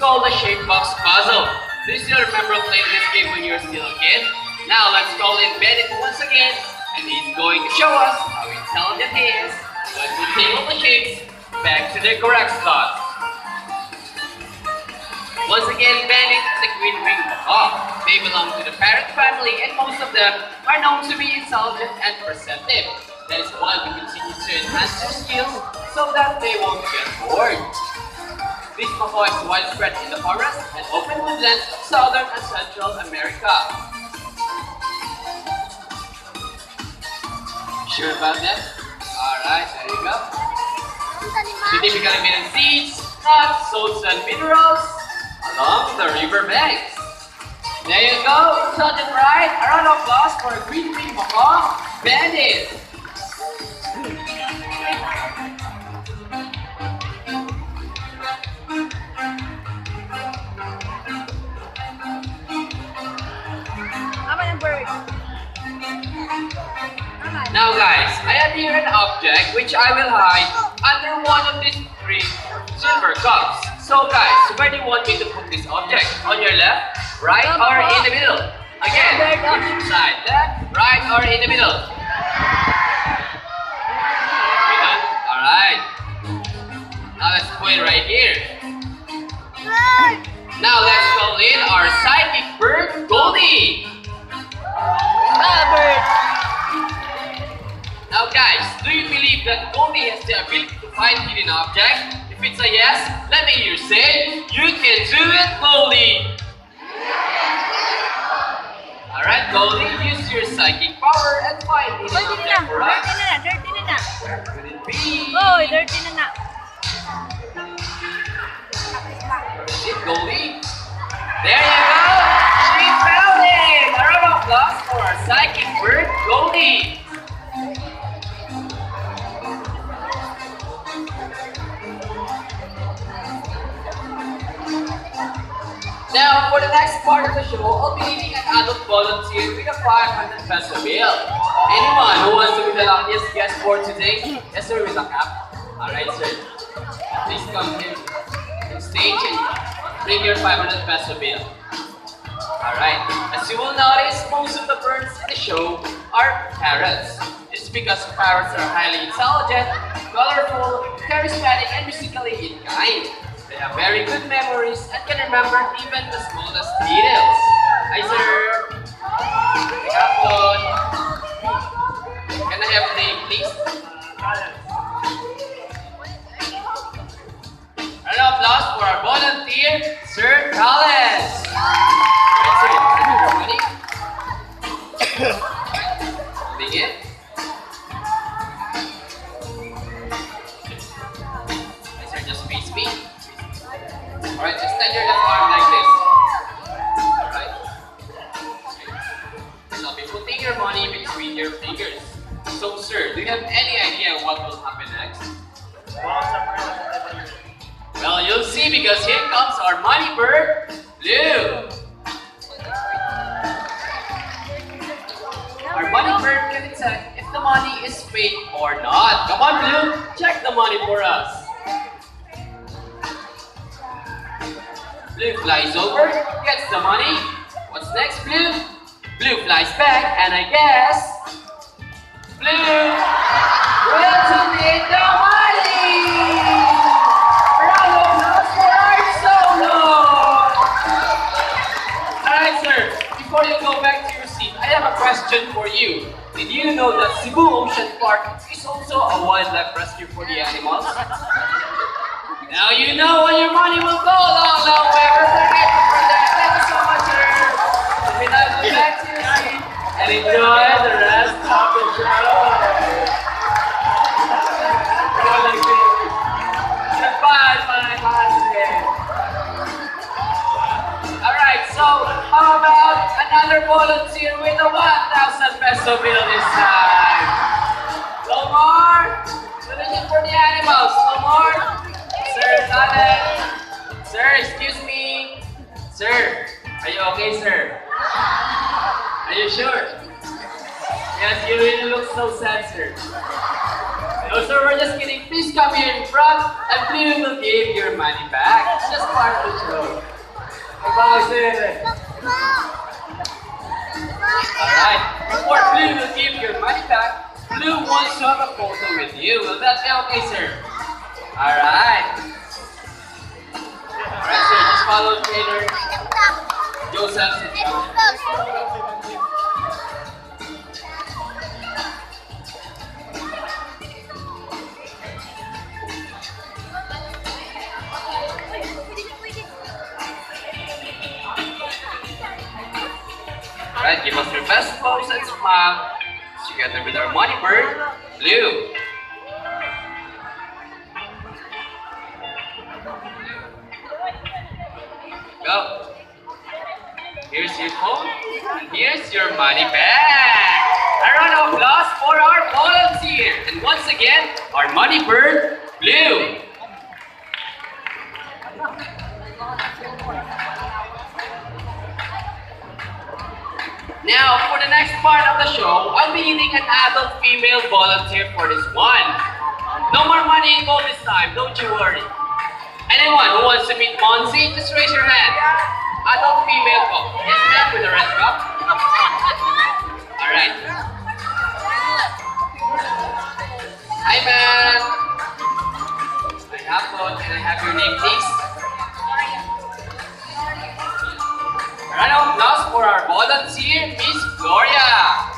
called the shape box puzzle. Do you still remember playing this game when you were still a kid? Now let's call in Bennett once again, and he's going to show us how intelligent he is when we table the shapes back to their correct slots. Once again, Bennett is a green wing macaw. They belong to the parrot family, and most of them are known to be intelligent and perceptive. That is why we continue to enhance their skills so that they won't get bored. This macaw is widespread in the forest and open woodlands of Southern and Central America. Sure about that? Alright, there you go. They typically made of seeds, nuts, salts, and minerals along the river banks. There you go, intelligent, right? A round of applause for a green wing macaw, Bandit. Now guys, I have here an object which I will hide under one of these three silver cups. So guys, where do you want me to put this object? On your left, right, or in the middle? Again, which side? Left, right, or in the middle? Middle? Alright. Now let's put it right here. Now let's call in our psychic bird, Goldie. Now guys, do you believe that Goldie has the ability to find hidden objects? If it's a yes, let me hear you say, you can do it, Goldie! Alright Goldie, use your psychic power and find hidden objects for us. Where could it be? Oh, dirty na. Where is it, Goldie? There you go! She found it! A round of applause for our psychic bird, Goldie! Now, for the next part of the show, I'll be needing an adult volunteer with a 500 peso bill. Anyone who wants to be the luckiest guest for today? Yes, sir, with a cap. Alright, sir. Please come here on stage and bring your 500 peso bill. Alright, as you will notice, most of the birds in the show are parrots. It's because parrots are highly intelligent, colorful, charismatic, and musically in-kind. They have very good memories and can remember even the smallest details. Hi, sir. Good afternoon. Can I have a name, please? Round of applause for our volunteer, Sir Collins. Right, sir. Ready? Begin. Hi, sir. Just face me. Alright, extend your left arm like this. Alright? So be putting your money between your fingers. So sir, do you have any idea what will happen next? Well, you'll see because here comes our money bird, Blue. Our money bird can detect if the money is fake or not. Come on Blue, check the money for us. Blue flies over, gets the money. What's next, Blue? Blue flies back, and I guess Blue will donate the money! Round of applause for our solo! Alright, sir, before you go back to your seat, I have a question for you. Did you know that Cebu Ocean Park is also a wildlife rescue for the animals? Now you know where your money will go a long, long way. We're so grateful for that. Thank you so much, sir. We now go back to your seat and enjoy the rest of the show. Bye. Alright, so how about another volunteer with a 1,000 peso bill this time? No more? Donation for the animals. No more? Sir, Alan. Sir, excuse me. Sir, are you okay, sir? Are you sure? Yes, you really look so sad, sir. No, sir, we're just kidding. Please come here in front and we will give your money back. It's just part of the show. placer. Alright, before Blue will give your money back, Blue wants to have a photo with you. Will that be okay, sir? Alright. Alright, sir, just follow trainer Joseph. Alright, give us your best pose and smile together with our money bird, Blue. Go. Here's your phone. Here's your money back. A round of applause for our volunteer. And once again, our money bird, Blue. Now, for the next part of the show, I'll be needing an adult female volunteer for this one. No more money involved this time, don't you worry. Anyone who wants to meet Monzi, just raise your hand. Adult female po. Yes, ma'am, with a red cup. Alright. Hi, ma'am. I have one. Can I have your name, please? A round of applause for our volunteer, Miss Gloria.